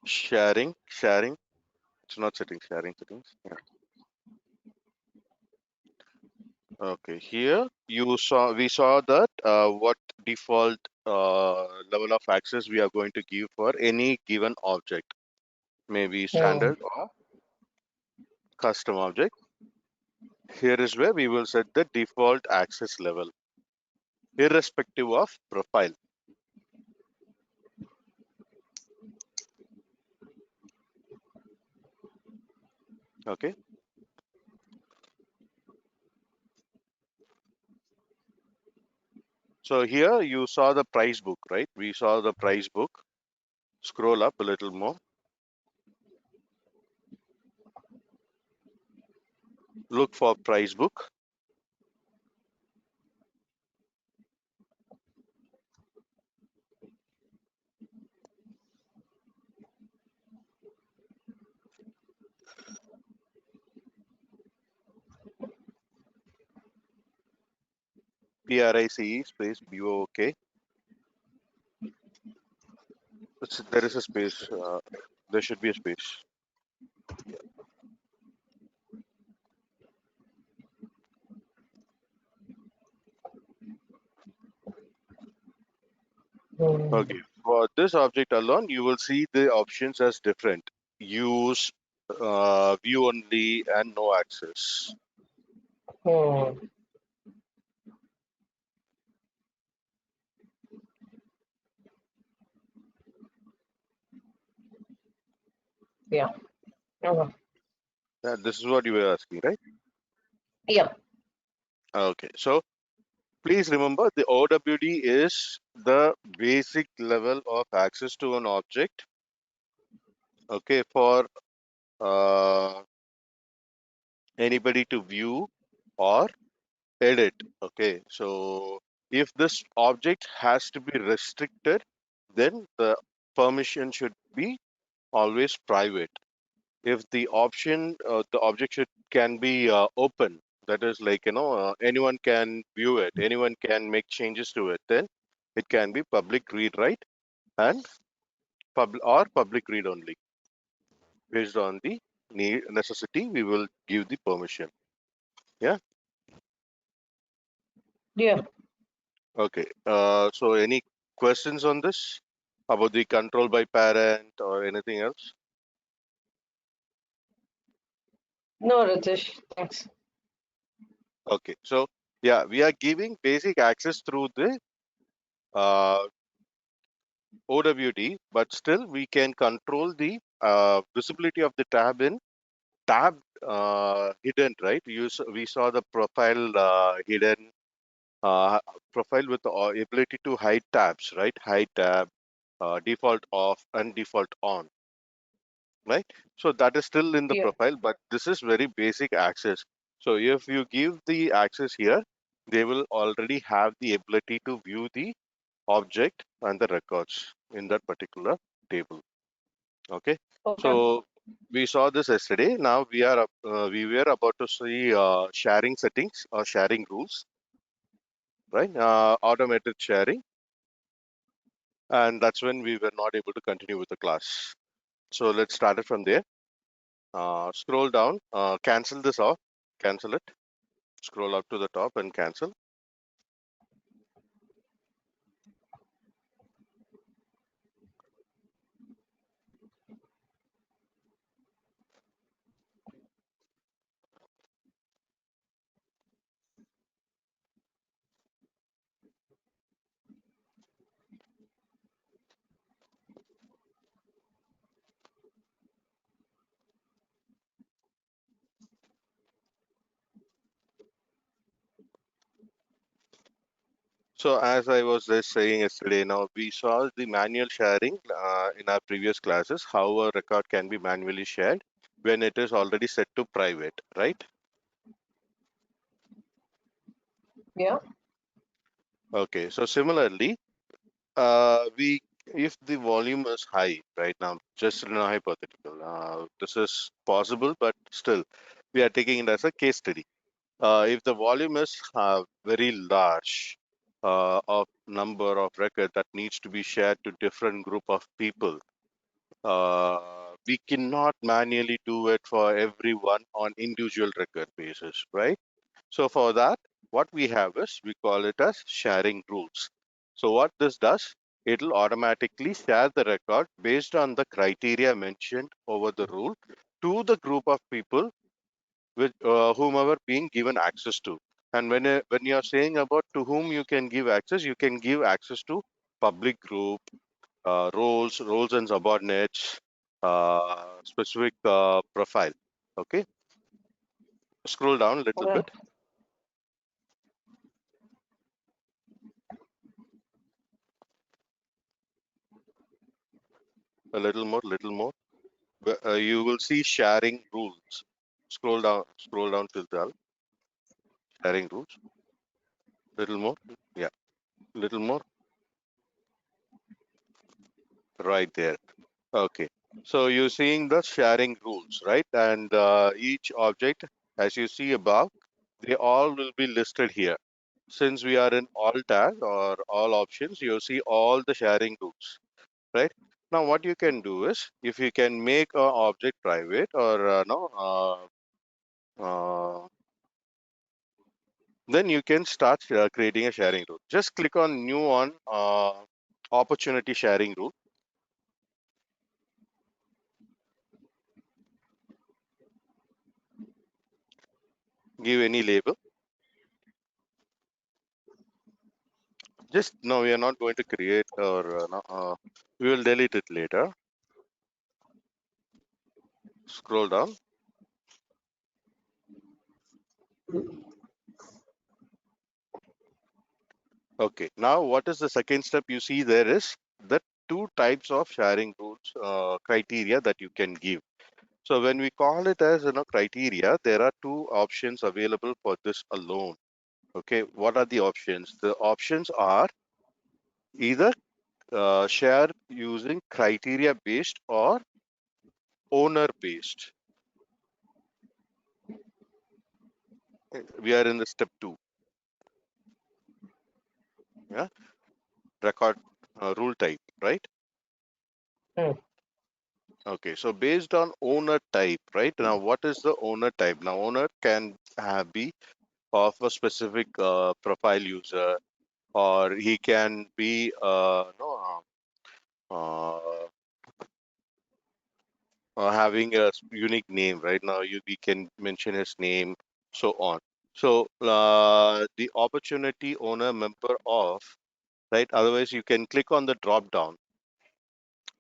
Sharing. It's not settings. Sharing settings. Yeah. Okay. Here we saw that what default level of access we are going to give for any given object, maybe Hmm. standard or custom object. Here is where we will set the default access level, irrespective of profile. Okay. So here you saw the price book, right? We saw the price book. Scroll up a little more. Look for price book. PRICE space BOK. There is a space. There should be a space. Hmm. Okay. For this object alone, you will see the options as different. Use, view only, and no access. Hmm. Yeah. Okay. This is what you were asking, right? Yeah. Okay. So please remember the OWD is the basic level of access to an object. Okay. For uh, anybody to view or edit. Okay. So if this object has to be restricted, then the permission should be always private. If the object can be open, that is like, anyone can view it, anyone can make changes to it, then it can be public read write and public read only. Based on the necessity, we will give the permission. Yeah. Yeah. Okay. So any questions on this about the control by parent or anything else? No, Ritesh. Thanks. Okay. So yeah, we are giving basic access through the uh, OWD, but still we can control the visibility of the tab in tab hidden, right? We saw the profile hidden, uh, profile with the ability to hide tabs, right? Hide tab, default off and default on, right? So that is still in the Yeah. profile, but this is very basic access. So if you give the access here, they will already have the ability to view the object and the records in that particular table. Okay. Okay. So we saw this yesterday. Now we were about to see sharing settings or sharing rules, right? Automated sharing, and that's when we were not able to continue with the class. So let's start it from there. Scroll down, cancel this off, cancel it. Scroll up to the top and cancel. So as I was just saying yesterday, now we saw the manual sharing in our previous classes, how a record can be manually shared when it is already set to private, right? Yeah. Okay, so similarly, we if the volume is high right now, just in a hypothetical, this is possible, but still, we are taking it as a case study. If the volume is very large of number of record that needs to be shared to different group of people, we cannot manually do it for everyone on individual record basis, right? So for that, what we have is we call it as sharing rules. So what this does, it'll automatically share the record based on the criteria mentioned over the rule to the group of people with whomever being given access to. And when you're saying about to whom you can give access, you can give access to public group, roles and subordinates, specific profile. Okay, scroll down a little Right. bit, a little more. You will see sharing rules. Scroll down till the sharing rules. Little more, yeah, little more, right there. Okay, so you're seeing the sharing rules, right? And each object, as you see above, they all will be listed here. Since we are in all tab or all options, you see all the sharing rules, right? Now, what you can do is, if you can make a object private or no, then you can start creating a sharing rule. Just click on new on opportunity sharing rule. Give any label. Just no, we are not going to create or no, we will delete it later. Scroll down. Okay. Now, what is the second step? You see there is the two types of sharing rules criteria that you can give. So when we call it as criteria, there are two options available for this alone. Okay. What are the options? The options are either share using criteria based or owner based. We are in the step 2. Yeah, record rule type, right? Hmm. Okay, so based on owner type, right? Now, what is the owner type? Now, owner can be of a specific profile user, or he can be no, having a unique name. Right now, we can mention his name, so on. So the opportunity owner member of, right? Otherwise, you can click on the drop down.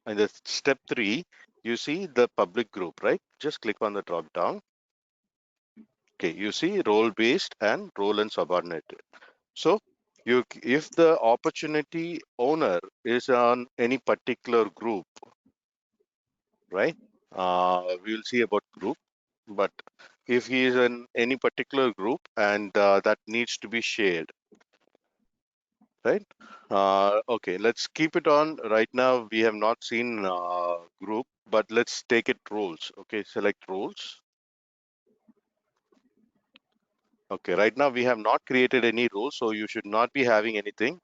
And the step 3, you see the public group, right? Just click on the drop down. Okay, you see role based and role and subordinated. So if the opportunity owner is on any particular group, right? We'll see about group, but if he is in any particular group and that needs to be shared, right? Okay, let's keep it on. Right now, we have not seen group, but let's take it roles. Okay, select roles. Okay, right now we have not created any roles, so you should not be having anything.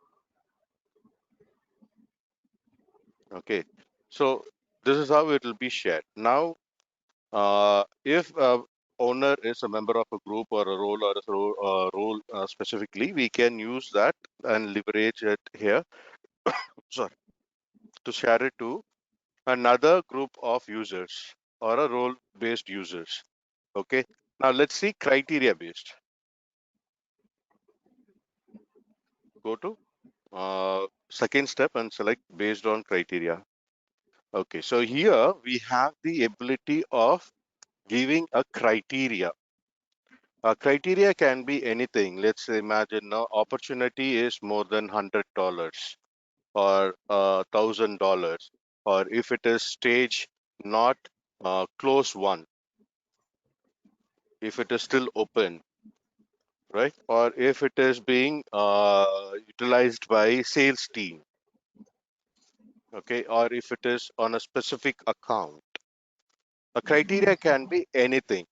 Okay, so this is how it will be shared. Now, if owner is a member of a group or a role or role specifically, we can use that and leverage it here. Sorry, to share it to another group of users or a role-based users. Okay. Now let's see criteria based. Go to second step and select based on criteria. Okay. So here we have the ability of giving a criteria. A criteria can be anything. Let's imagine now opportunity is more than $100 or $1,000, or if it is stage not close one, if it is still open, right? Or if it is being utilized by sales team, okay? Or if it is on a specific account. A criteria can be anything.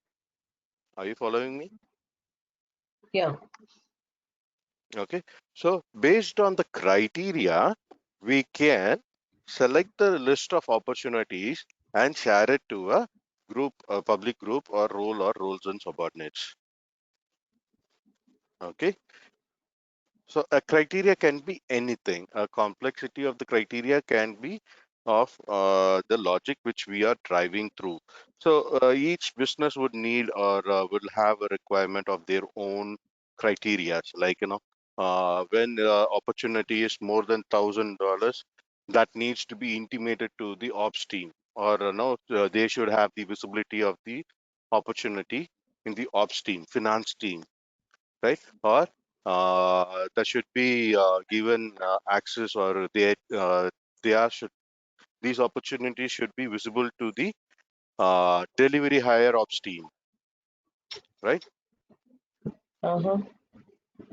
Are you following me? Yeah. Okay. So based on the criteria, we can select the list of opportunities and share it to a group, a public group or roles and subordinates. Okay. So a criteria can be anything. A complexity of the criteria can be of the logic which we are driving through. So each business would need or will have a requirement of their own criteria. Like, when opportunity is more than $1,000, that needs to be intimated to the ops team, or no, they should have the visibility of the opportunity in the ops team, finance team, right? Or there should be given access, or they are should these opportunities should be visible to the delivery higher ops team, right? Uh-huh.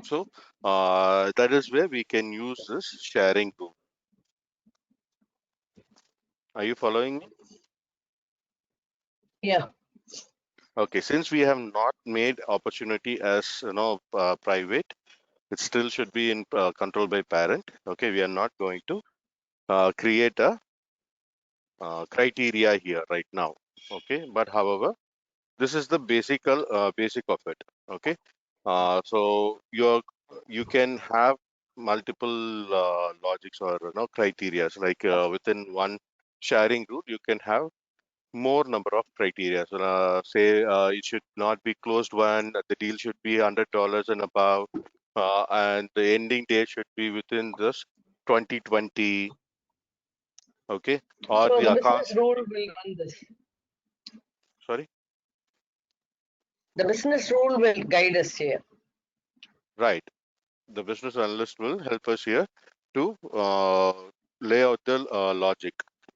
So that is where we can use this sharing tool. Are you following me? Yeah. Okay, since we have not made opportunity as private, it still should be in control by parent. Okay, we are not going to create a criteria here right now. Okay, but however, this is the basic of it. Okay, so you can have multiple logics or criteria, like within one sharing route you can have more number of criteria. So, say it should not be closed one, the deal should be $100 and above, and the ending date should be within this 2020. Okay, or So the the account. business rule will run this. Sorry. The business rule will guide us here. Right. The business analyst will help us here to lay out the logic.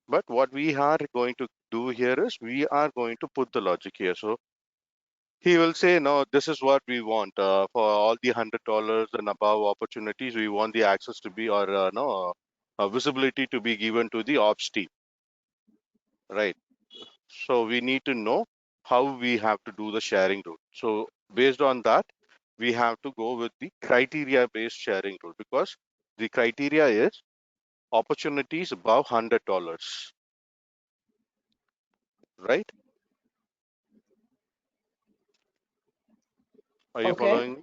But what we are going to do here is we are going to put the logic here. So he will say, no, this is what we want for all the $100 and above opportunities. We want the access to be, or no visibility to be given to the ops team, right? So we need to know how we have to do the sharing route. So based on that, we have to go with the criteria based sharing route, because the criteria is opportunities above $100, right? Are you Okay. following me?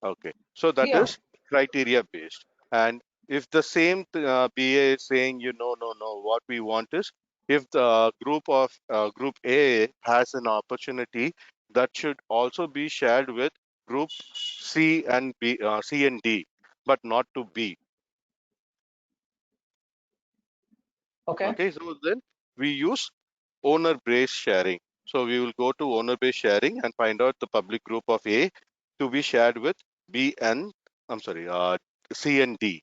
Okay. So that Yeah. is criteria based. And if the same BA is saying, no, what we want is, if the group A has an opportunity, that should also be shared with group C and D, but not to B. Okay. Okay, so then we use owner based sharing. So we will go to owner based sharing and find out the public group of A to be shared with B and I'm sorry, C and D,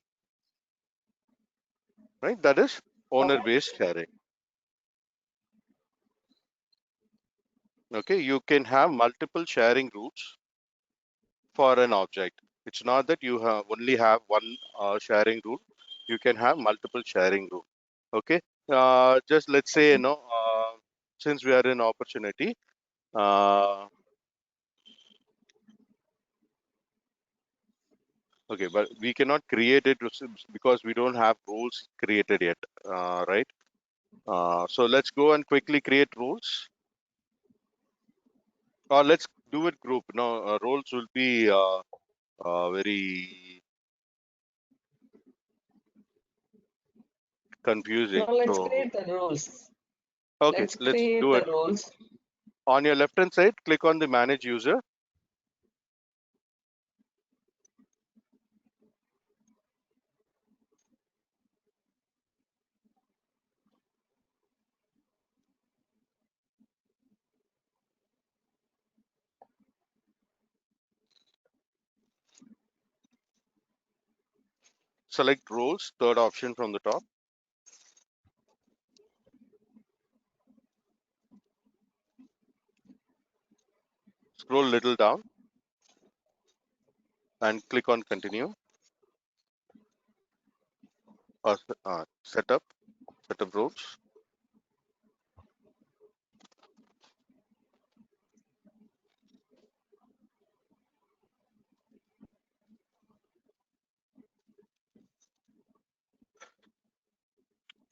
right? That is owner Okay. based sharing. Okay, you can have multiple sharing routes for an object. It's not that you only have one sharing route. You can have multiple sharing route. Okay, just let's say, since we are in opportunity, uh, okay, but we cannot create it because we don't have rules created yet, right? So let's go and quickly create rules, or let's do it group. No, roles will be very confusing. Now let's So, create the rules. okay, Let's let's create do the it. rules. On your left hand side, click on the manage user, select roles, third option from the top, scroll little down and click on continue, or setup roles.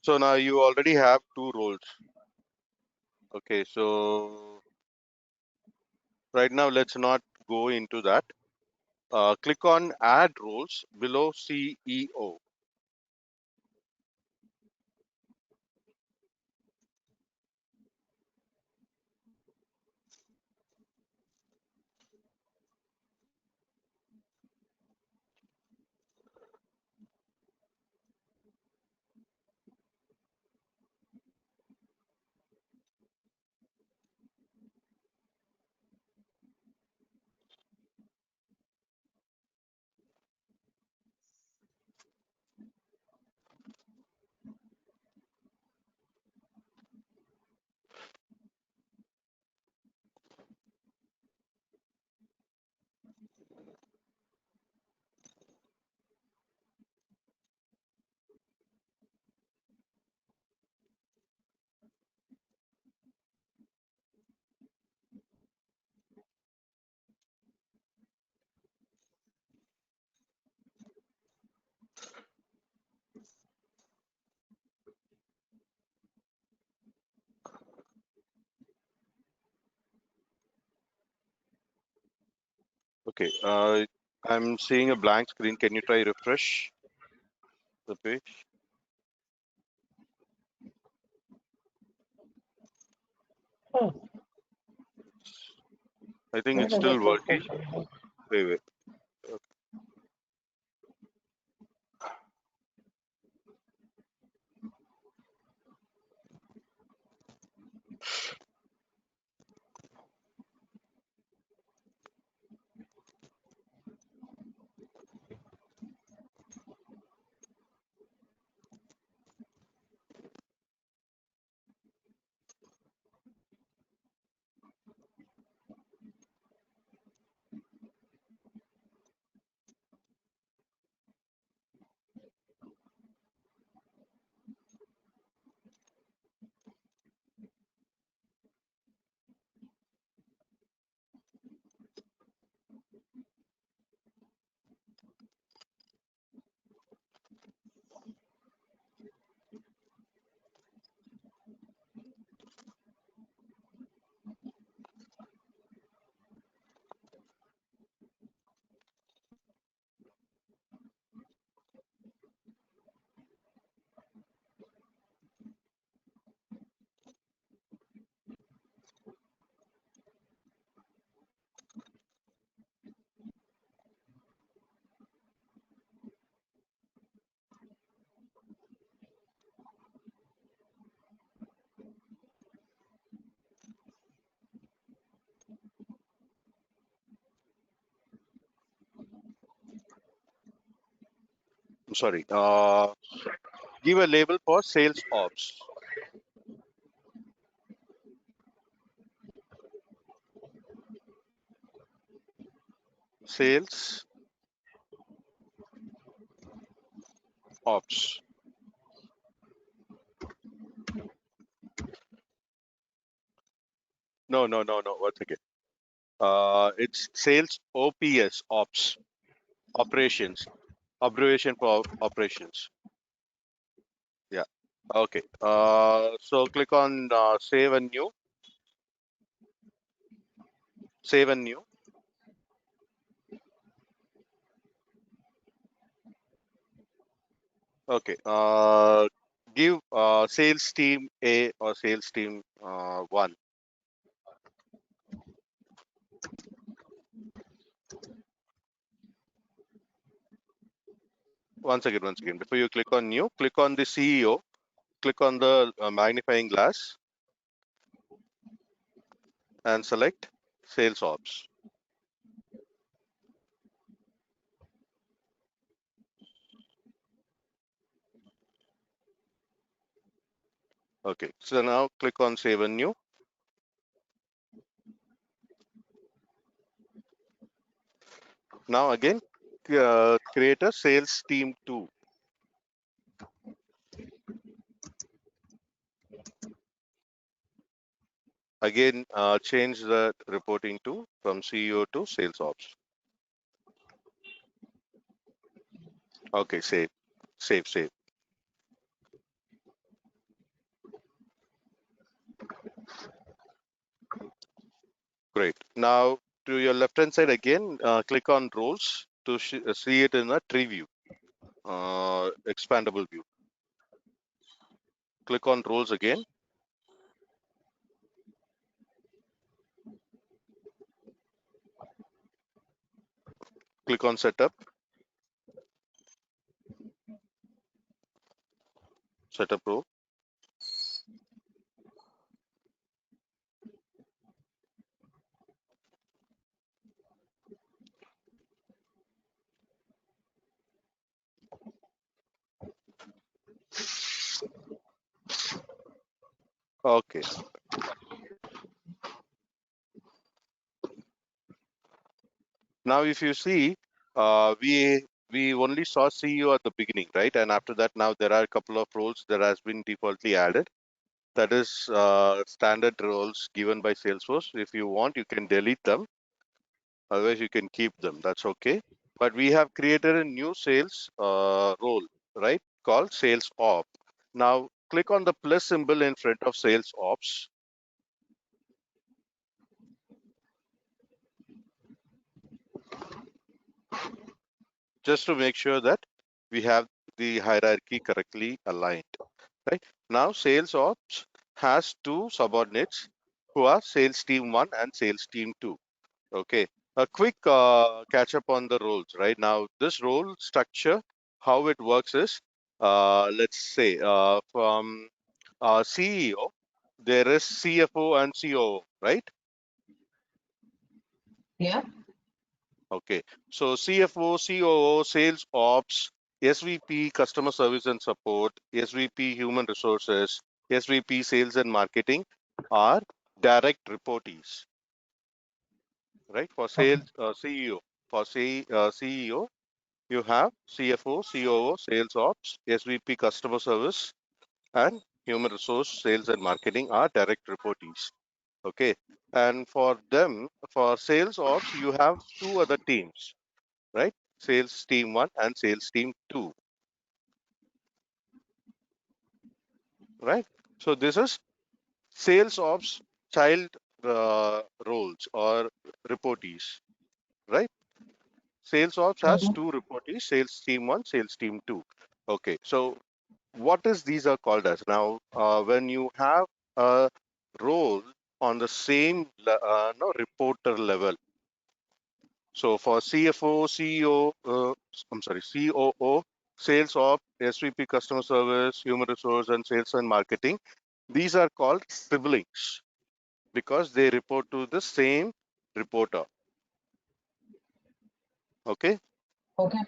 So now you already have two roles. Okay, so right now let's not go into that. Click on add roles below CEO. Okay, I'm seeing a blank screen. Can you try refresh the page? Hmm. I think Where it's the still network working. is? Wait, wait. I'm sorry. Give a label for sales ops. Sales ops. No, no, no, no. Once again. It's sales OPS ops operations. Abbreviation for operations. Yeah. Okay. So click on save and new. Save and new. Okay. Give sales team A or sales team 1. Once again. Before you click on new, click on the CEO. Click on the magnifying glass and select sales ops. Okay. So now click on save and new. Now again, create a sales team 2. Again, change the reporting to from CEO to sales ops. Okay, save, save, save. Now to your left hand side again, click on roles to see it in a tree view, expandable view. Click on roles again. Click on setup, setup role. Okay. Now if you see, we only saw CEO at the beginning, right? And after that, now there are a couple of roles that has been defaultly added. That is standard roles given by Salesforce. If you want, you can delete them. Otherwise, you can keep them. That's okay. But we have created a new sales role, right? Called Sales Op. Now click on the plus symbol in front of Sales Ops. Just to make sure that we have the hierarchy correctly aligned, right? Now Sales Ops has two subordinates who are Sales Team 1 and Sales Team 2. Okay, a quick catch up on the roles, right? Now this role structure, how it works is, let's say from CEO, there is CFO and COO, right? Yeah. Okay, so CFO, COO, Sales Ops, SVP Customer Service and Support, SVP Human Resources, SVP Sales and Marketing are direct reportees, right? For Okay. sales, CEO, for CEO, you have CFO, COO, Sales Ops, SVP Customer Service, and Human Resource, Sales and Marketing are direct reportees. Okay, and for them, for Sales Ops, you have two other teams, right? Sales team 1 and sales team 2, right? So this is sales ops child roles or reportees, right? Sales ops has Mhm. two reportees, sales team 1, sales team 2. Okay, so what is these are called as? Now, when you have a role on the same no, reporter level, so for CFO, CEO, I'm sorry, COO, sales op, SVP customer service, human resource, and sales and marketing, these are called siblings because they report to the same reporter. Okay. Okay.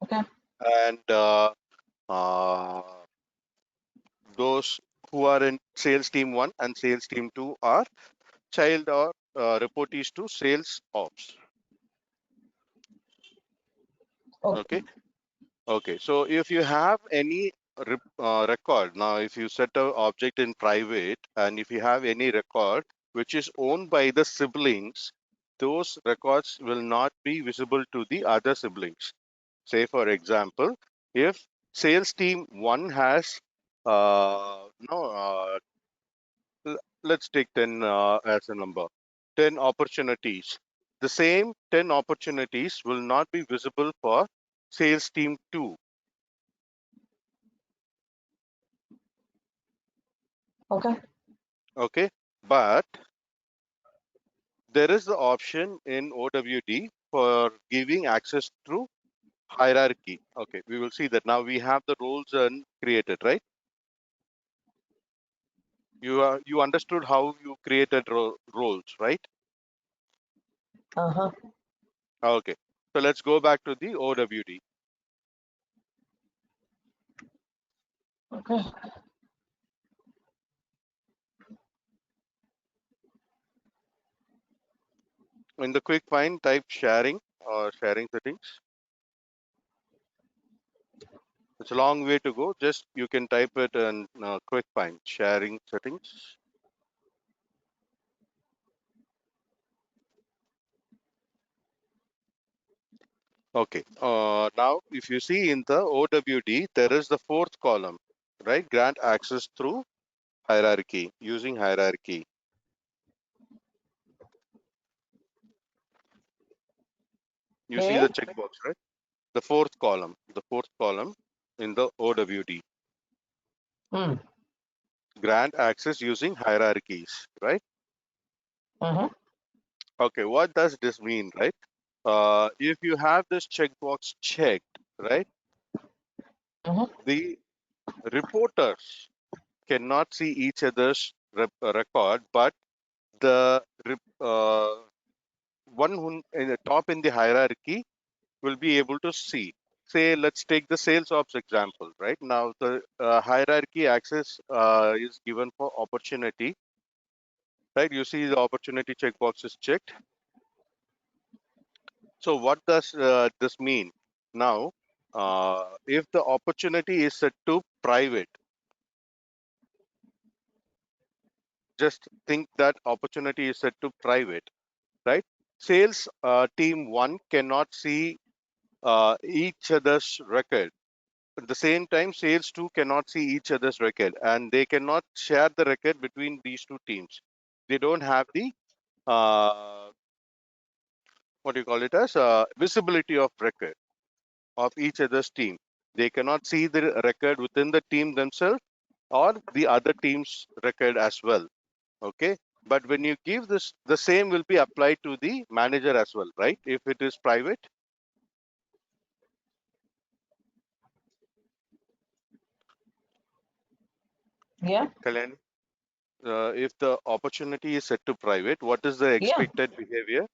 Okay. And uh, those who are in sales team 1 and sales team 2 are child or reportees to sales ops. Okay. Okay. Okay, so if you have any record, now if you set a object in private and if you have any record which is owned by the siblings, those records will not be visible to the other siblings. Say for example, if sales team 1 has, no, let's take 10 as a number, 10 opportunities. The same 10 opportunities will not be visible for sales team 2. Okay. Okay, but there is the option in OWD for giving access through hierarchy. Okay, we will see that now we have the roles and created, right? You understood how you created roles, right? Uh-huh. Okay, so let's go back to the OWD. Okay. In the quick find, type sharing or sharing settings. It's a long way to go. Just you can type it in quick find sharing settings. Okay. Now, if you see in the OWD, there is the fourth column, right? Grant access through hierarchy, using hierarchy. You see the checkbox, right? The fourth column in the OWD. Grant access using hierarchies, right? Okay, what does this mean, right? If you have this checkbox checked, right, the reporters cannot see each other's record, but the one who in the top in the hierarchy will be able to see. Say, let's take the sales ops example, right? Now, the hierarchy access is given for opportunity, right? You see the opportunity checkbox is checked. So what does this mean? Now, if the opportunity is set to private, just think that opportunity is set to private, right? Sales team one cannot see each other's record. At the same time, sales two cannot see each other's record, and they cannot share the record between these two teams. They don't have the what do you call it as visibility of record of each other's team. They cannot see the record within the team themselves or the other team's record as well. Okay, but when you give this, the same will be applied to the manager as well, right? If it is private. Yeah. Kalyan, if the opportunity is set to private, what is the expected behavior?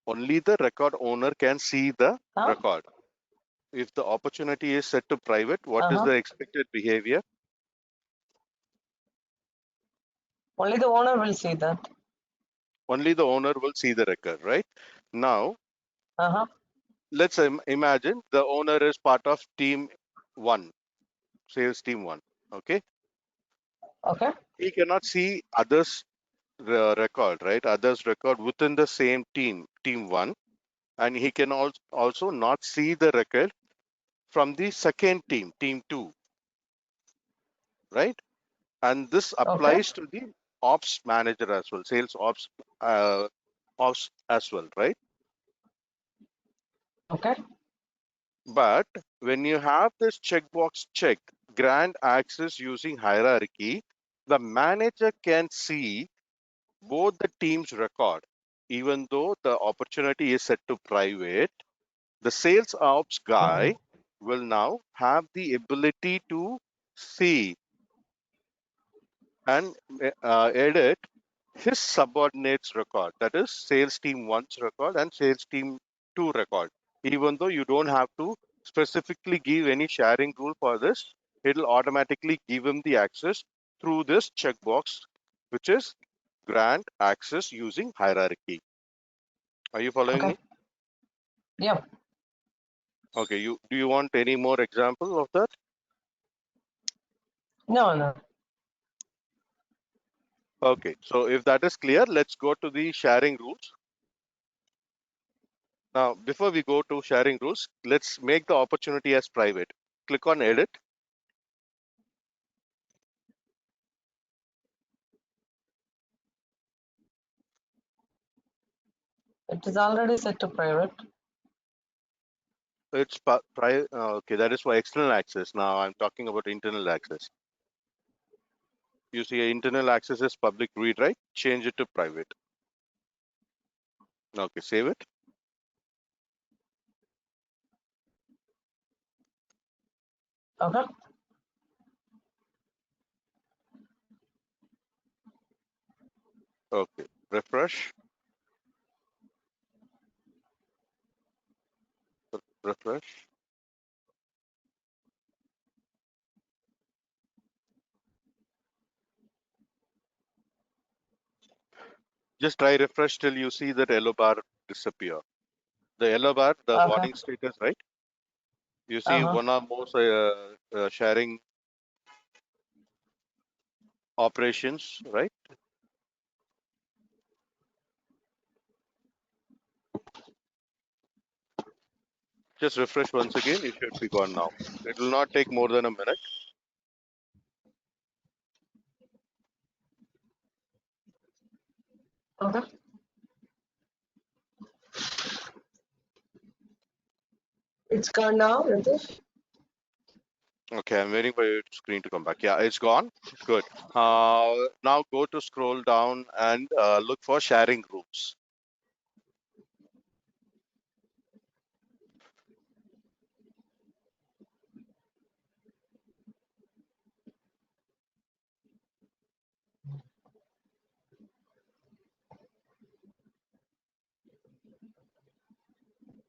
Only the record owner can see the record. If the opportunity is set to private, what is the expected behavior? Only the owner will see that. Only the owner will see the record, right? Now, let's imagine the owner is part of team one, sales team one. Okay. Okay. He cannot see others record, right? Others record within the same team, team one, and he can also not see the record from the second team, team two, right? And this applies to the ops manager as well, sales ops as well, right? Okay. But when you have this checkbox checked, grant access using hierarchy, the manager can see both the teams record. Even though the opportunity is set to private, the sales ops guy will now have the ability to see and edit his subordinates record, that is sales team one's record and sales team two record. Even though you don't have to specifically give any sharing rule for this, it'll automatically give him the access through this checkbox, which is grant access using hierarchy. Are you following me? Yeah. Okay, do you want any more example of that? No. Okay, so if that is clear, let's go to the sharing rules. Now, before we go to sharing rules, let's make the opportunity as private. Click on edit. It is already set to private. It's private. Okay, that is for external access. Now I'm talking about internal access. You see, internal access is public read, right? Change it to private. Okay, save it. Okay. Okay, refresh. Refresh. Just try refresh till you see that yellow bar disappear. The yellow bar, the warning status, right? You see one or more sharing operations, right? Just refresh once again. It should be gone now. It will not take more than a minute. Okay. It's gone now, Ritesh. Okay, I'm waiting for your screen to come back. Yeah, it's gone. Good. Now go to scroll down and look for sharing groups.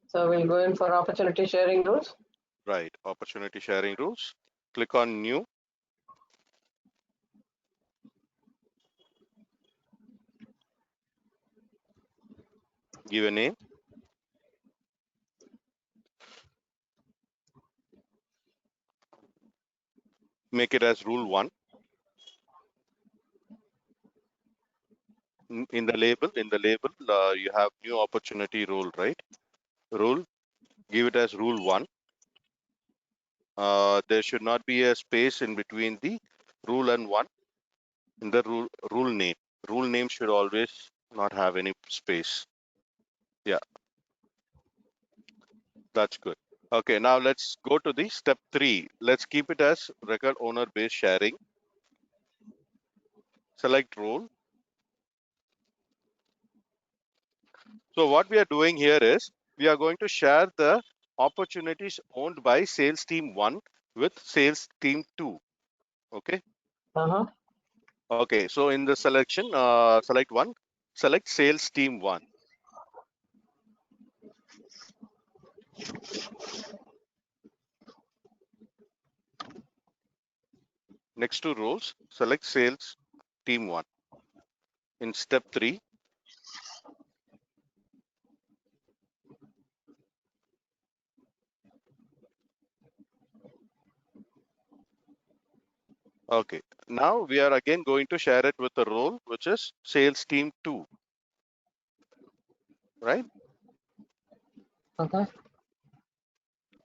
So we'll go in for opportunity sharing rules. Right, opportunity sharing rules. Click on new. Give a name. Make it as rule 1. In the label, you have new opportunity rule, right? Rule. Give it as rule 1. There should not be a space in between the rule and 1 in the rule name. Rule name should always not have any space. Yeah, that's good. Okay, now let's go to the step 3. Let's keep it as record owner based sharing. Select role. So what we are doing here is we are going to share the opportunities owned by sales team 1 with sales team 2. Okay. Uh-huh. Okay. So in the selection, select one, select sales team 1. Next to roles, select sales team 1. In step 3, okay. Now we are again going to share it with the role, which is sales team 2, right? Okay.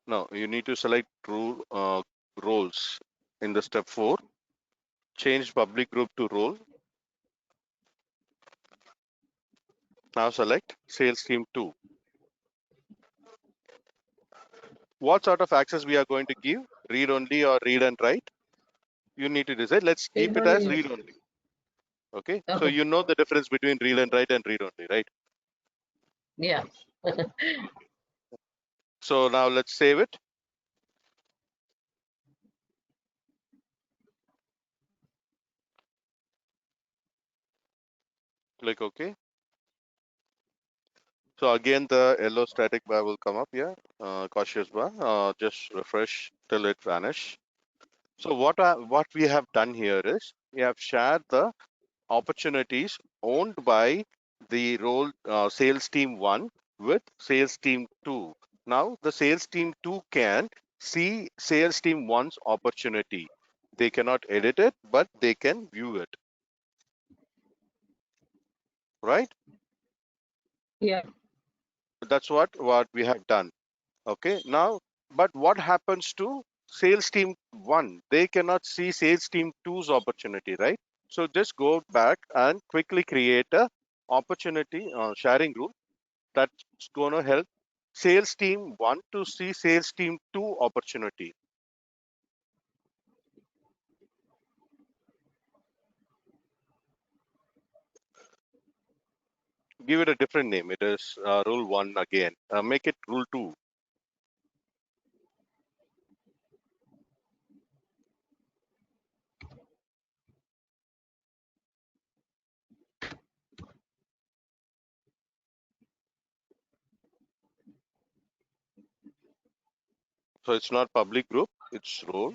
Now you need to select roles in the step 4, change public group to role. Now select sales team 2. What sort of access we are going to give? Read only or read and write? You need to decide. Let's keep Read it as only. read only. Okay. So Okay. you know the difference between read and write and read only, right? Yeah. So now let's save it. Click OK. So again, the yellow static bar will come up here, cautious bar. Just refresh till it vanish. So what we have done here is we have shared the opportunities owned by the role sales team 1 with sales team 2. Now the sales team 2 can see sales team 1's opportunity. They cannot edit it, but they can view it, right? Yeah. That's what we have done. Okay, now, but what happens to sales team 1? They cannot see sales team two's opportunity, right? So just go back and quickly create a opportunity sharing rule that's going to help sales team 1 to see sales team 2 opportunity. Give it a different name. It is rule 1 again. Make it rule 2. So it's not public group, it's role.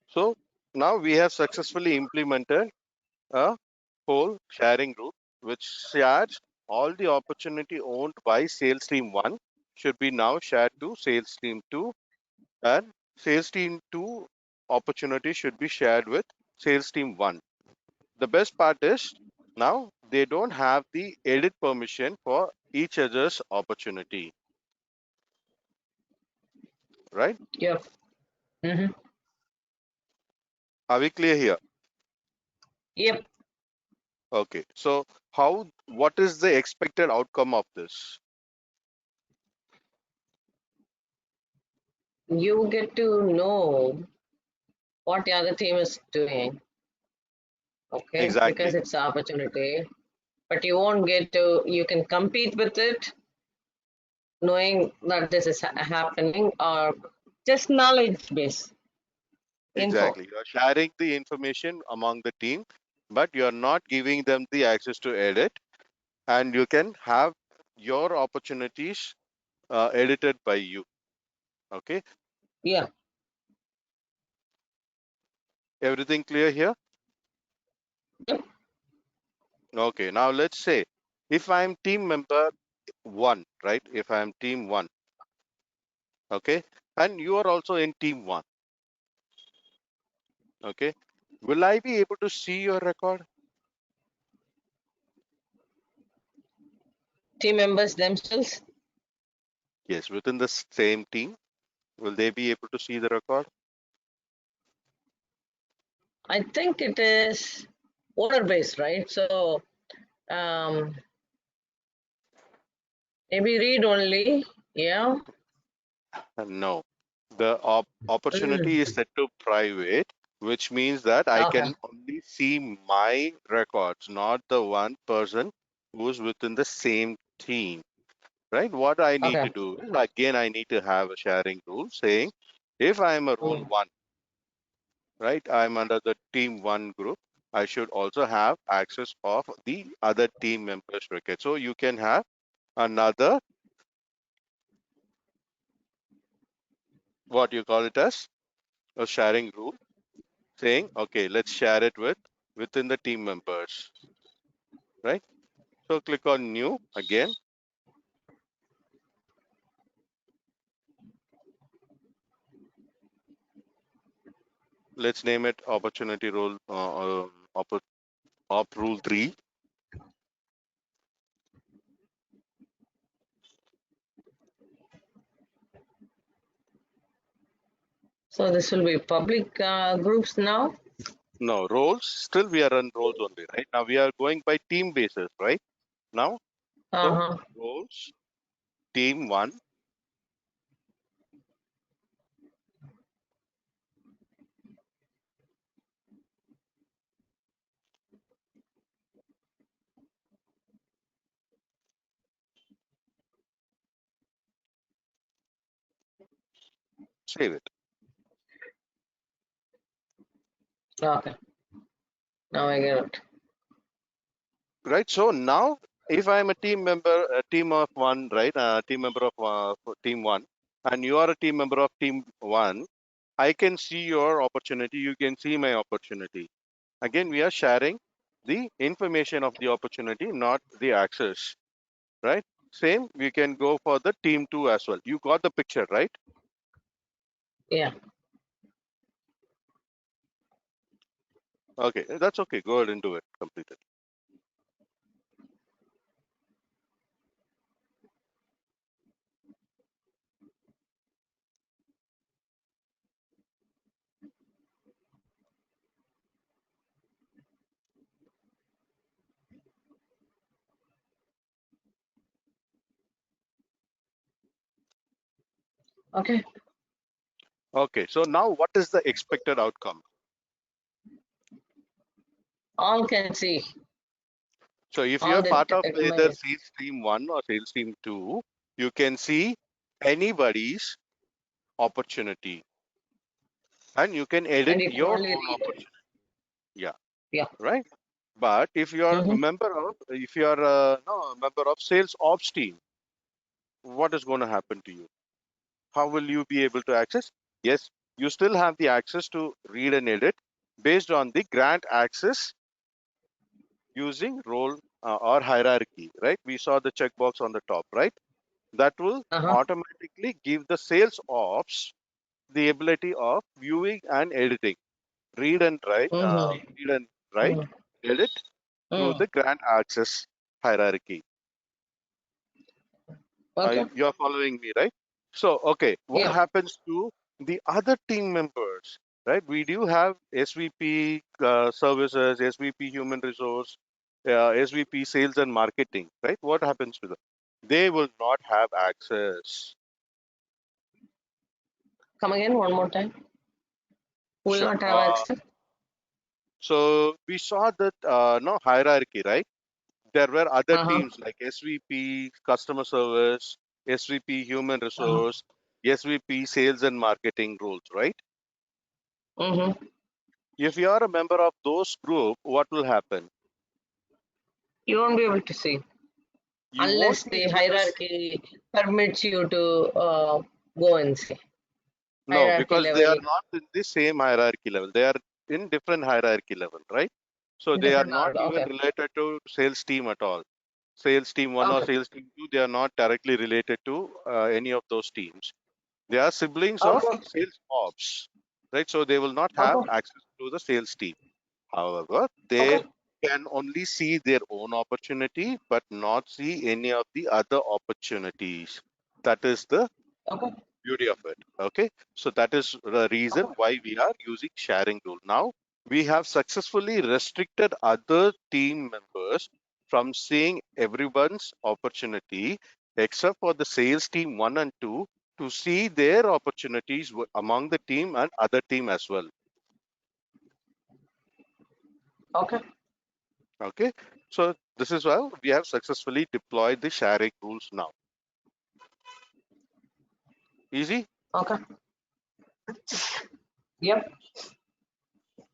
So now we have successfully implemented a whole sharing group which shares all the opportunity owned by sales team 1 should be now shared to sales team 2, and sales team 2 opportunity should be shared with sales team 1. the best part is now they don't have the edit permission for each other's opportunity, right? Yep. Mm-hmm. Are we clear here? Yep. Okay. So what is the expected outcome of this? You get to know what the other team is doing, okay? Because Exactly. it's an opportunity, but you won't get to, you can compete with it knowing that this is happening, or just knowledge base info. Exactly. You're sharing the information among the team, but you're not giving them the access to edit, and you can have your opportunities edited by you. Okay. Yeah. Everything clear here? Yep. Okay. Now let's say if I'm team member one, right? If I'm team one, okay, and you are also in team one, okay, will I be able to see your record? Team members themselves. Yes, within the same team, will they be able to see the record? I think it is order based, right? So maybe read only. Yeah. No. The opportunity Mm. is set to private, which means that I Okay. can only see my records, not the one person who's within the same team, right? What I need Okay. to do is, again, I need to have a sharing rule saying if I am a role Mm. one, right? I'm under the team one group. I should also have access of the other team members' record. So you can have another, what you call it as a sharing rule saying, okay, let's share it within the team members, right? So click on new again. Let's name it opportunity rule, op rule 3. So this will be public groups now. No, roles, still we are on roles only, right? Now we are going by team basis, right? Now, so Uh-huh. roles, team one, save it, Okay. Now I get it. right? So now, if I'm a team member, a team of one, right? A team member of team one, and you are a team member of team one, I can see your opportunity. You can see my opportunity. Again, we are sharing the information of the opportunity, not the access, right? Same, we can go for the team two as well. You got the picture, right? Yeah. Okay, that's okay. Go ahead and do it. Complete it. Okay. Okay, so now what is the expected outcome? All can see. So if you All are the part of either my, sales team one or sales team two, you can see anybody's opportunity and you can edit and you can your only own read. opportunity. Yeah, Yeah. right. But if you are a Mm-hmm. member of, if you are no, a member of sales ops team, what is going to happen to you? How will you be able to access? Yes, you still have the access to read and edit based on the grant access using role or hierarchy, right? We saw the checkbox on the top, right? That will Uh-huh. automatically give the sales ops the ability of viewing and editing, read and write, Mm-hmm. read and write, Mm-hmm. get it? Through the grant access hierarchy. Okay. You're following me, right? So, okay, what Yeah. happens to the other team members, right? We do have SVP services, SVP human resource, SVP sales and marketing, right? What happens to them? They will not have access. Come again one more time. Who will Sure. not have access? So we saw that no hierarchy, right? There were other Uh-huh. teams like SVP customer service, SVP human Uh-huh. resource, SVP sales and marketing roles, right? Mm-hmm. If you are a member of those group, what will happen? You won't be able to see You unless won't be the able to hierarchy permits you to go and see no, hierarchy because they are level, not in the same hierarchy level. They are in different hierarchy level, right? So they are different not order. even Okay. related to sales team at all. Sales team one or Okay. sales team two, they are not directly related to any of those teams. They are siblings of Okay. sales ops, right? So they will not have Okay. access to the sales team. However, they Okay. can only see their own opportunity, but not see any of the other opportunities. That is the Okay. beauty of it. Okay. So that is the reason Okay. why we are using sharing rule. Now we have successfully restricted other team members from seeing everyone's opportunity except for the sales team one and two to see their opportunities among the team and other team as well. Okay. Okay. So this is why we have successfully deployed the sharing rules now. Easy. Okay. Yep.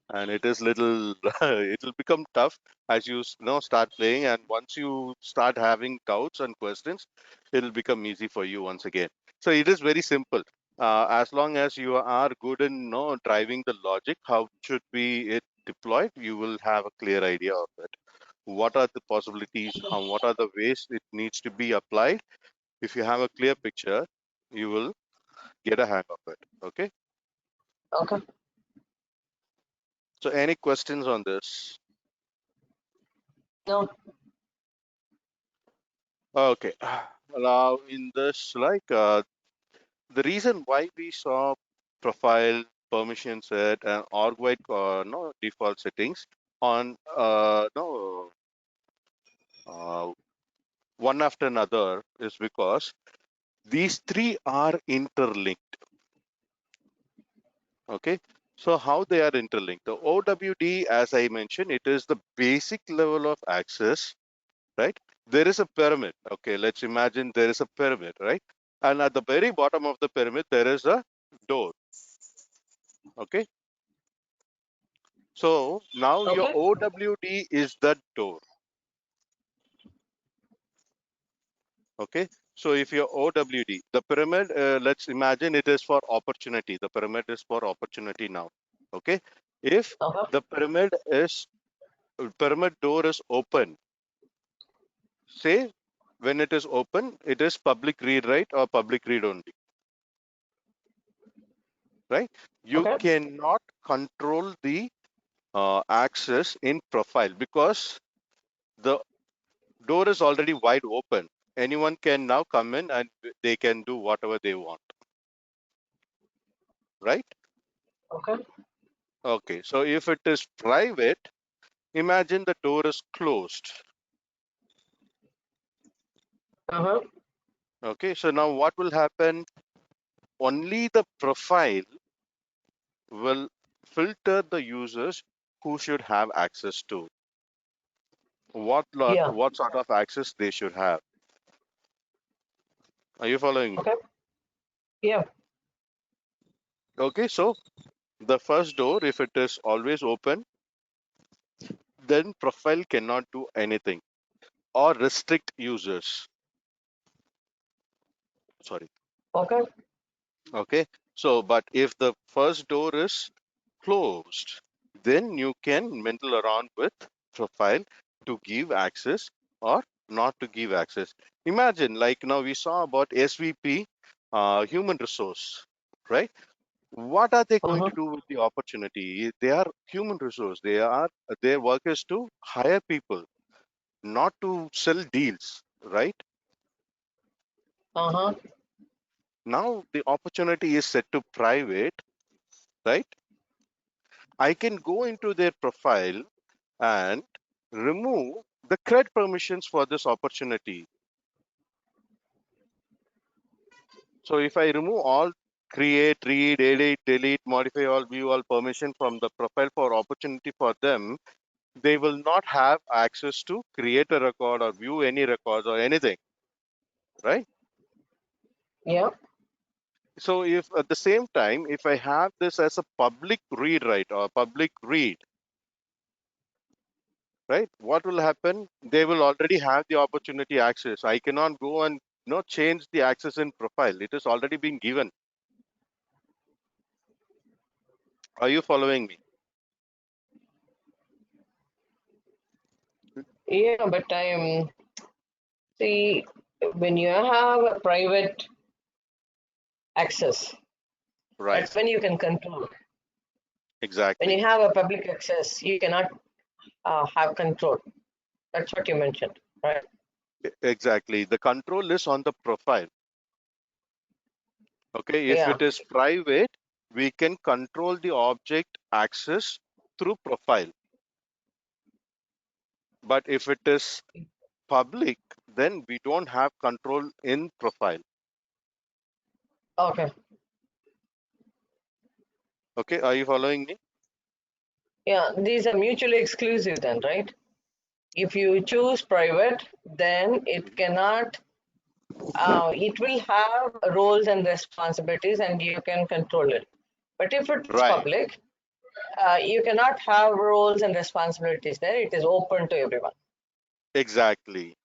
And it is little it will become tough as you know start playing, and once you start having doubts and questions, it will become easy for you once again. So it is very simple. As long as you are good in driving the logic how should be it deployed, you will have a clear idea of it. What are the possibilities, how what are the ways it needs to be applied? If you have a clear picture, you will get a hang of it. Okay. Okay. So any questions on this? No. Okay. Now, in this, the reason why we saw profile, permission set, and org wide no default settings on no one after another is because these three are interlinked. Okay. So how they are interlinked? The OWD, as I mentioned, it is the basic level of access, right? There is a pyramid. Okay, let's imagine there is a pyramid, right? And at the very bottom of the pyramid, there is a door. Okay, so now your Okay. OWD is that door. Okay, so if your OWD, the pyramid, let's imagine it is for opportunity. The pyramid is for opportunity now. Okay, if Okay. the pyramid door is open, say when it is open, it is public read write or public read only, right? You Okay. cannot control the access in profile because the door is already wide open. Anyone can now come in and they can do whatever they want, right? Okay. Okay, so if it is private, imagine the door is closed. Uh-huh. Okay, so now what will happen? Only the profile will filter the users who should have access to Yeah. what sort of access they should have. Are you following me? Okay. Yeah. Okay, so the first door, if it is always open, then profile cannot do anything or restrict users. Sorry. Okay. Okay. So, but if the first door is closed, then you can mental around with profile to give access or not to give access. Imagine, like now we saw about SVP, human resource, right? What are they going Uh-huh. to do with the opportunity? They are human resource. Their work is to hire people, not to sell deals, right? Uh-huh. Now the opportunity is set to private, right? I can go into their profile and remove the CRED permissions for this opportunity. So if I remove all create, read, edit, delete, modify all, view all permission from the profile for opportunity for them, they will not have access to create a record or view any records or anything, right? Yeah. So if at the same time, if I have this as a public read write or public read, right, what will happen? They will already have the opportunity access. I cannot go and change the access in profile. It is already been given. Are you following me? Yeah, but see, when you have a private access, Right. that's when you can control. When Exactly. you have a public access, you cannot have control. That's what you mentioned, right? Exactly. The control is on the profile. Okay. If Yeah. it is private, we can control the object access through profile. But if it is public, then we don't have control in profile. Okay. Okay. Are you following me? Yeah, these are mutually exclusive then, right? If you choose private, then it Mhm. cannot, it will have roles and responsibilities and you can control it. But if it's Right. public, you cannot have roles and responsibilities there. It is open to everyone. Exactly.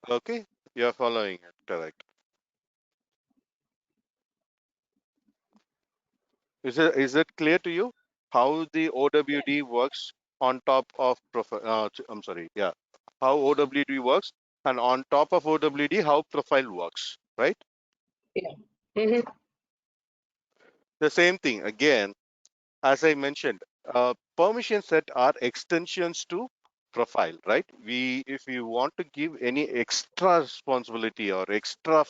Okay. You're following it. Correct. Is it clear to you how the OWD works on top of profile? I'm sorry. Yeah. How OWD works, and on top of OWD, how profile works, right? Yeah. Mm-hmm. The same thing again, as I mentioned, permission set are extensions to profile, right? If you want to give any extra responsibility or extra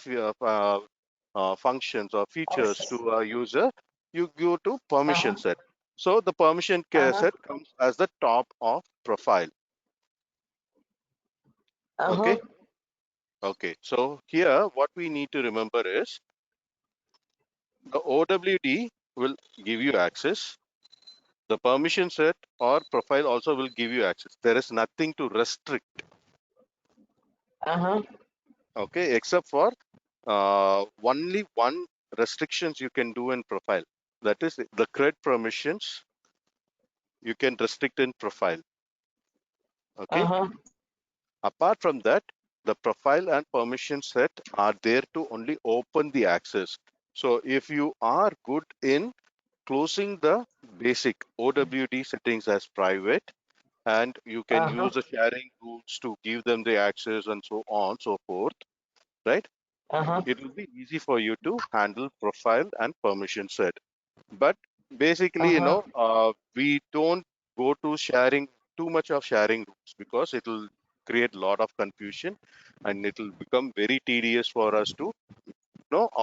functions or features to a user, you go to Uh-huh. permission set. So the permission Uh-huh. set comes as the top of profile. Uh-huh. Okay. Okay. So here, what we need to remember is the OWD will give you access. The permission set or profile also will give you access. There is nothing to restrict, Uh-huh. okay, except for only one restrictions you can do in profile. That is the CRED permissions you can restrict in profile. Okay. Uh-huh. Apart from that, the profile and permission set are there to only open the access. So if you are good in closing the basic OWD settings as private, and you can Uh-huh. use the sharing rules to give them the access and so on so forth, right? Uh-huh. It will be easy for you to handle profile and permission set. But basically, Uh-huh. we don't go to sharing too much of sharing rules because it will create a lot of confusion and it will become very tedious for us to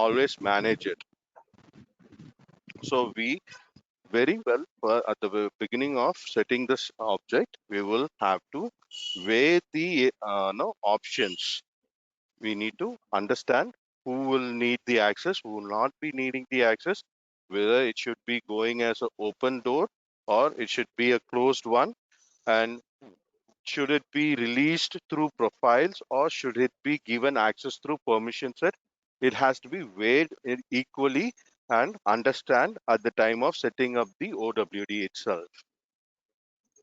always manage it. So we very well at the beginning of setting this object, we will have to weigh the no options. We need to understand who will need the access, who will not be needing the access, whether it should be going as an open door or it should be a closed one, and should it be released through profiles or should it be given access through permission set. It has to be weighed equally and understand at the time of setting up the OWD itself.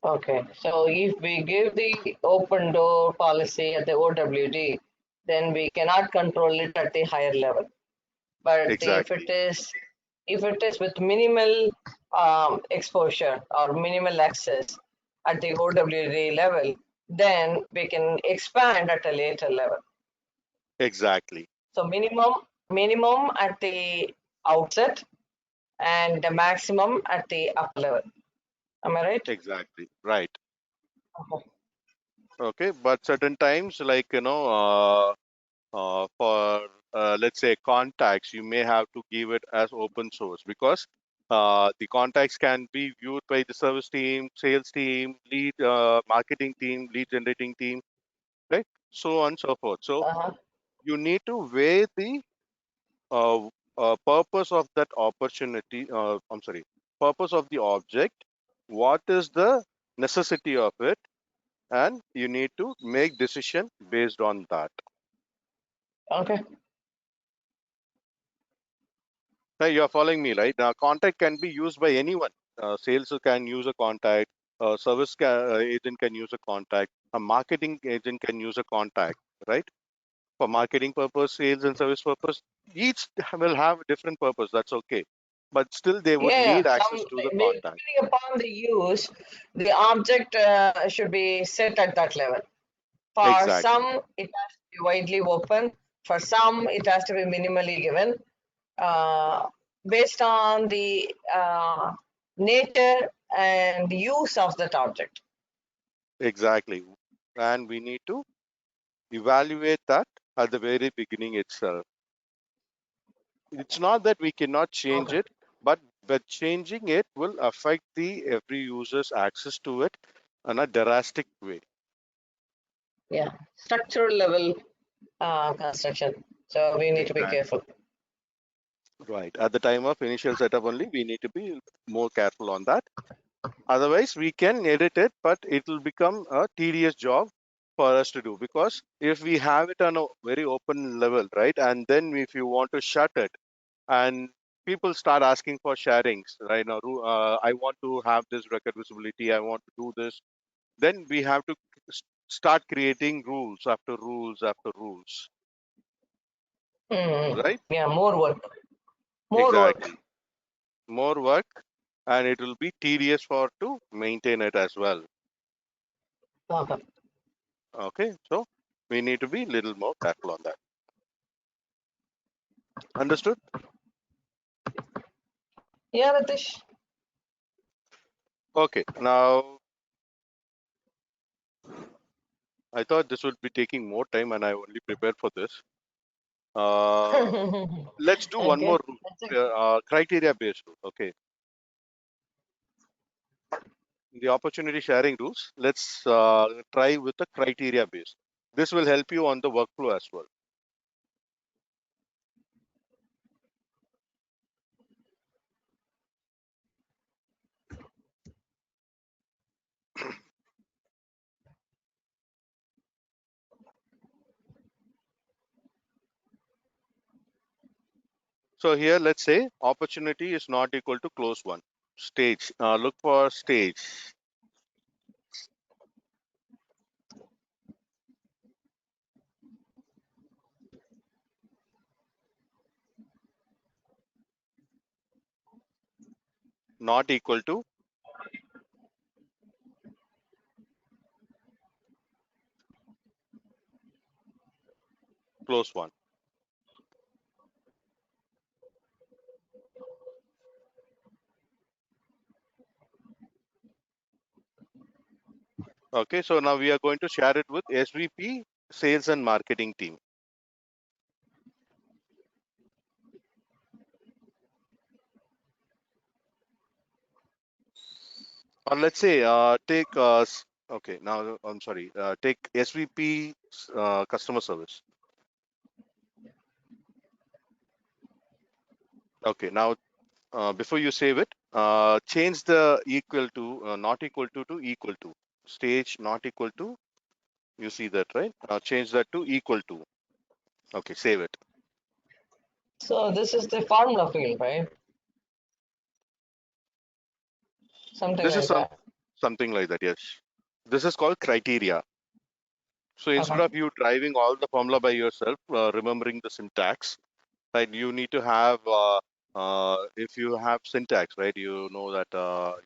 Okay. So if we give the open door policy at the OWD, then we cannot control it at the higher level. But Exactly. if it is with minimal exposure or minimal access at the OWD level, then we can expand at a later level. Exactly. So minimum at the outset and the maximum at the upper level. Am I right? Exactly. Right. Okay. Okay. But certain times, like, for let's say contacts, you may have to give it as open source because the contacts can be viewed by the service team, sales team, lead marketing team, lead generating team, right? So on and so forth. So Uh-huh. you need to weigh the uh, purpose of that opportunity. I'm sorry, purpose of the object. What is the necessity of it, and you need to make decision based on that. Okay. You're following me, right? Now, contact can be used by anyone. Sales can use a contact. A service agent can use a contact. A marketing agent can use a contact, right? For marketing purpose, sales and service purpose, each will have a different purpose. That's okay. But still, they would Yeah, yeah. need access Some to the contact. depending upon the use, the object should be set at that level. For Exactly. some, it has to be widely open. For some, it has to be minimally given, based on the nature and use of that object. Exactly. And we need to evaluate that at the very beginning itself. It's not that we cannot change Okay. it, but changing it will affect the every user's access to it in a drastic way. Yeah, structural level construction. So we need to be Exactly. careful. Right. At the time of initial setup only, we need to be more careful on that. Otherwise, we can edit it, but it will become a tedious job for us to do because if we have it on a very open level, right, and then if you want to shut it and people start asking for sharings, right now, I want to have this record visibility, I want to do this, then we have to start creating rules after rules after rules, right? Yeah, more work. More work. Exactly. More work, and it will be tedious for to maintain it as well. Okay. Okay, so we need to be little more careful on that. Understood? Yeah, Ratish. Okay, now I thought this would be taking more time, and I only prepared for this. Uh, let's do one Okay. more rule, criteria based rule. Okay, the opportunity sharing rules. Let's try with the criteria based. This will help you on the workflow as well. So here, let's say opportunity is not equal to close one. Stage. Look for stage. Not equal to close one. Okay, so now we are going to share it with SVP, sales and marketing team. Or let's say take okay, now I'm sorry, take SVP customer service. Okay, now before you save it, change the equal to not equal to equal to. Stage not equal to, you see that, right? Change that to equal to. Okay, save it. So this is the formula field, right? Something This is like that. something like that, yes. This is called criteria. So instead Okay. of you driving all the formula by yourself, remembering the syntax, right? You need to have, if you have syntax, right? You know that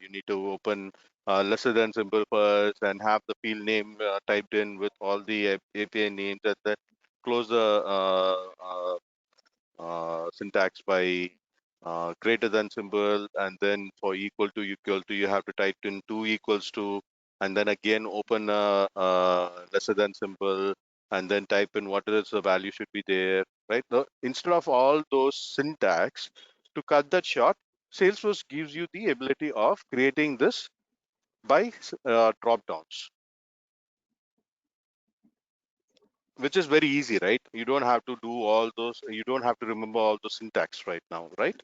you need to open lesser than symbol first and have the field name typed in with all the API names, and then close the syntax by greater than symbol, and then for equal to you have to type in 2 equals to, and then again open lesser than symbol, and then type in what is the value should be there, right? Instead of all those syntax, to cut that short, Salesforce gives you the ability of creating this by drop downs, which is very easy, right? You don't have to do all those, you don't have to remember all the syntax right now, right?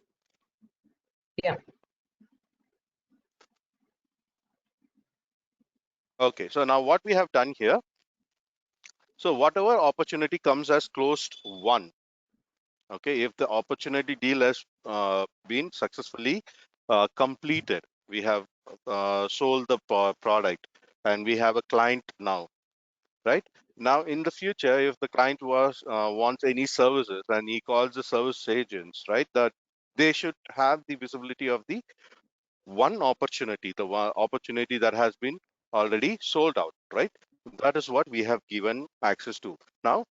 Yeah. Okay, so now what we have done here, so whatever opportunity comes as closed won, okay, if the opportunity deal has been successfully completed, we have sold the product and we have a client now, right? Now in the future, if the client wants any services and he calls the service agents, right, that they should have the visibility of the one opportunity, the one opportunity that has been already sold out, right? That is what we have given access to. Now,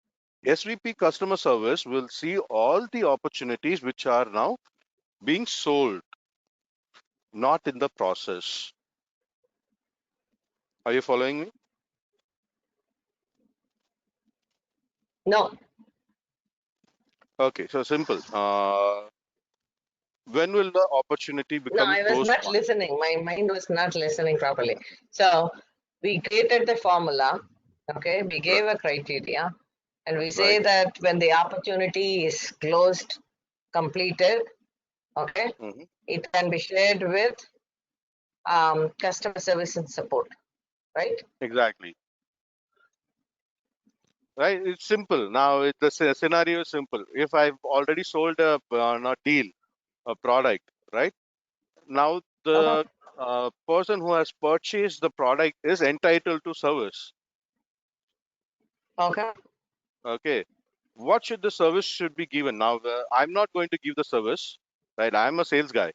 SVP customer service will see all the opportunities which are now being sold, not in the process. Are you following me? No, Okay, so simple. When will the opportunity no, become I was closed not one? listening. My mind was not listening properly. So we created the formula. Okay, we gave a criteria, and we say Right, that when the opportunity is closed, completed, okay, mhm, it can be shared with customer service and support, right? exactly. Right, it's simple. Now, the scenario is simple. If I've already sold a not deal, a product, right? Now Okay. the person who has purchased the product is entitled to service. Okay. Okay, what should the service should be given? Now I'm not going to give the service, right? I'm a sales guy.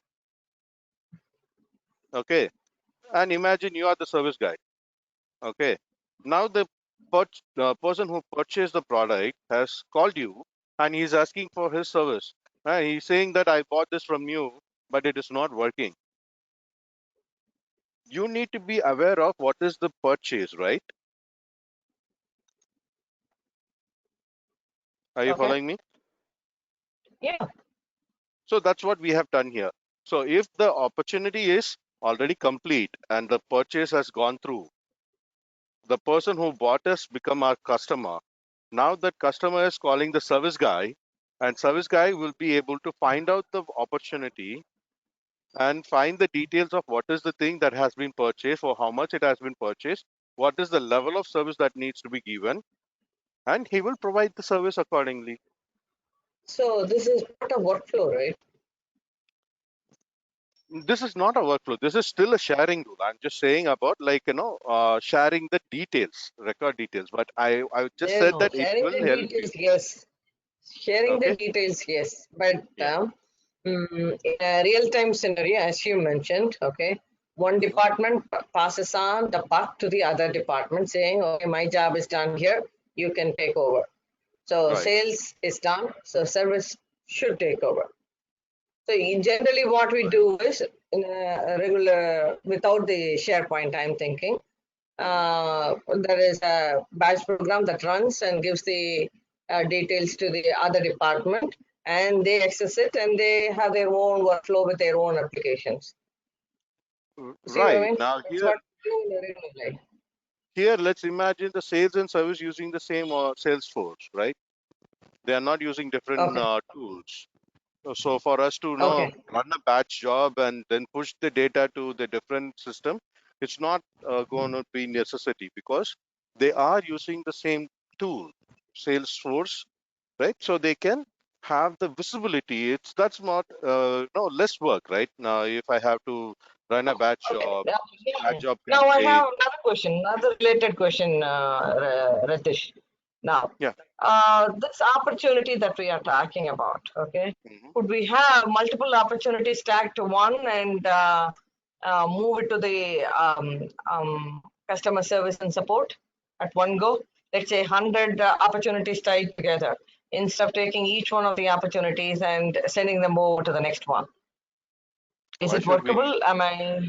Okay, and imagine you are the service guy. Okay, now the person who purchased the product has called you and he's asking for his service. He's saying that I bought this from you, but it is not working. You need to be aware of what is the purchase, right? Are you Okay. following me? Yeah. So that's what we have done here. So if the opportunity is already complete and the purchase has gone through, the person who bought us become our customer. Now that customer is calling the service guy, and service guy will be able to find out the opportunity and find the details of what is the thing that has been purchased or how much it has been purchased, what is the level of service that needs to be given, and he will provide the service accordingly. So this is part of workflow, right? This is not a workflow. This is still a sharing rule. I'm just saying about like sharing the details, record details. But I just said No, that it sharing will the help you. details, yes. Sharing the Okay. details, yes. But Yeah. in a real-time scenario, as you mentioned, okay, one Mhm. department passes on the buck to the other department saying, okay, my job is done here, you can take over. So Right. sales is done, so service should take over. So generally what we do is in a regular, without the SharePoint, I'm thinking, Mhm. there is a batch program that runs and gives the details to the other department, and they access it and they have their own workflow with their own applications. See what I Right. mean? Now That's what we do in the regular life. here let's imagine the sales and service using the same Salesforce, right? They are not using different Okay, tools. So for us to okay, run a batch job and then push the data to the different system, it's not going to be necessity because they are using the same tool, Salesforce, right? So they can have the visibility. It's that's not no less work, right? Now if I have to run a batch okay. job, Yeah. batch job Now I campaign, have another question, another related question, Ratish. Now, yeah. this opportunity that we are talking about, okay, Mhm. could we have multiple opportunities stacked to one and move it to the customer service and support at one go? let's say 100 opportunities tied together instead of taking each one of the opportunities and sending them over to the next one. Is Why it should we? workable? Am I?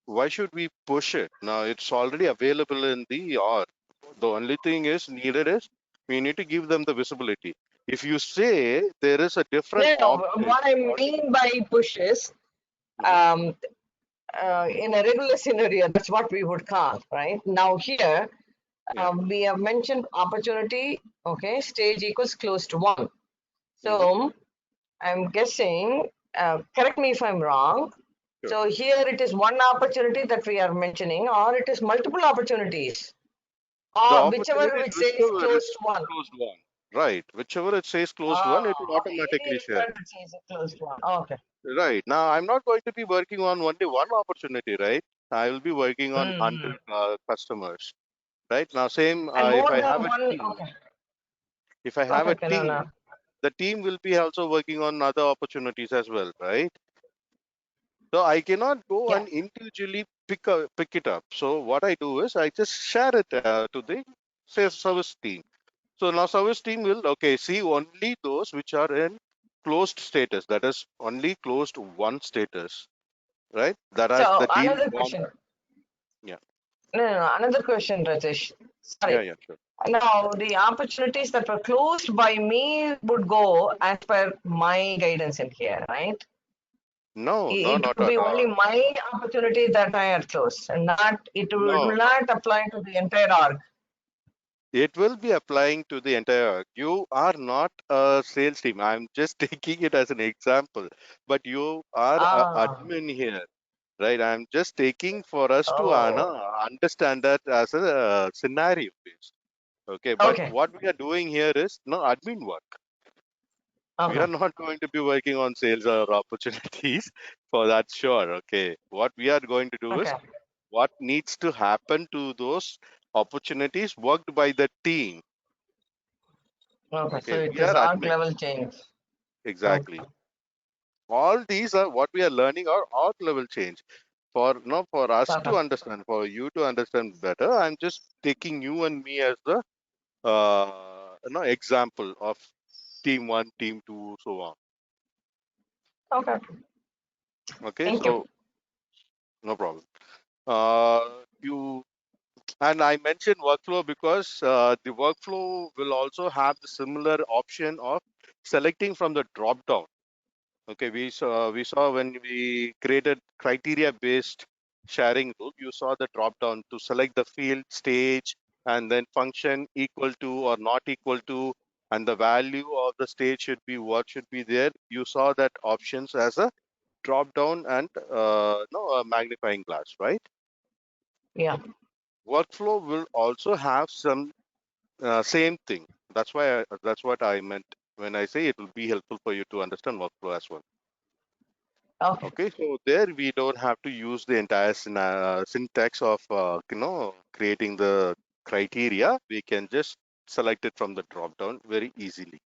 Why should we push it? Now it's already available in the R. The only thing is needed is we need to give them the visibility. If you say there is a different No, no. object, What I mean by push is Mhm. um, in a regular scenario, that's what we would call, right? Now here, Yeah. we have mentioned opportunity, okay, stage equals close to one. Hmm. So I'm guessing, correct me if I'm wrong. Sure. So here it is one opportunity that we are mentioning, or it is multiple opportunities, The or whichever opportunity is which says whichever close is to one. closed one. Right. Whichever it says closed one, it will Okay, any automatically share. required that says close to one. Okay. Right. Now I'm not going to be working on only one opportunity, right? I will be working on Mm. 100 customers. Right. Now same And if more I than have a one. team, Okay. if I have Okay. a Okay. No. No. team, the team will be also working on other opportunities as well, right? So I cannot go Yeah. and individually pick it up. So what I do is I just share it to the say service team. So now service team will see only those which are in closed status. That is only closed one status, right? That as So the team another want question. that. Yeah, No. No. No. Another question, Rajesh. yeah, Sorry. yeah, sure. Now, the opportunities that were closed by me would go as per my guidance in here, right? No, no, It not would at be only all. my opportunity that I had closed, and not it will No, no. not apply to the entire org. It will be applying to the entire. You are not a sales team. I'm just taking it as an example, but you are a Ah, admin here, right? I'm just taking for us to oh, understand that as a scenario based. Okay, but okay, what we are doing here is no admin work. We okay, are not going to be working on sales or opportunities for that, sure. Okay, what we are going to do is okay, what needs to happen to those opportunities worked by the team. okay. So Okay, it we is are org admin. level change. Exactly. Okay, All these are what we are learning are org level change. For no, for us okay, to understand, for you to understand better, I'm just taking you and me as the example of team one, team two, so on. okay. Okay, Thank you. so no problem. You and I mentioned workflow because the workflow will also have the similar option of selecting from the drop down. Okay, we saw when we created criteria based sharing rule, you saw the drop down to select the field, stage, and then function equal to or not equal to, and the value of the stage should be what should be there. You saw that options as a drop down and no a magnifying glass, right? Yeah. Workflow will also have some same thing. That's what I meant when I say it will be helpful for you to understand workflow as well. Okay. Okay, so there we don't have to use the entire syntax of creating the criteria. We can just select it from the drop down very easily.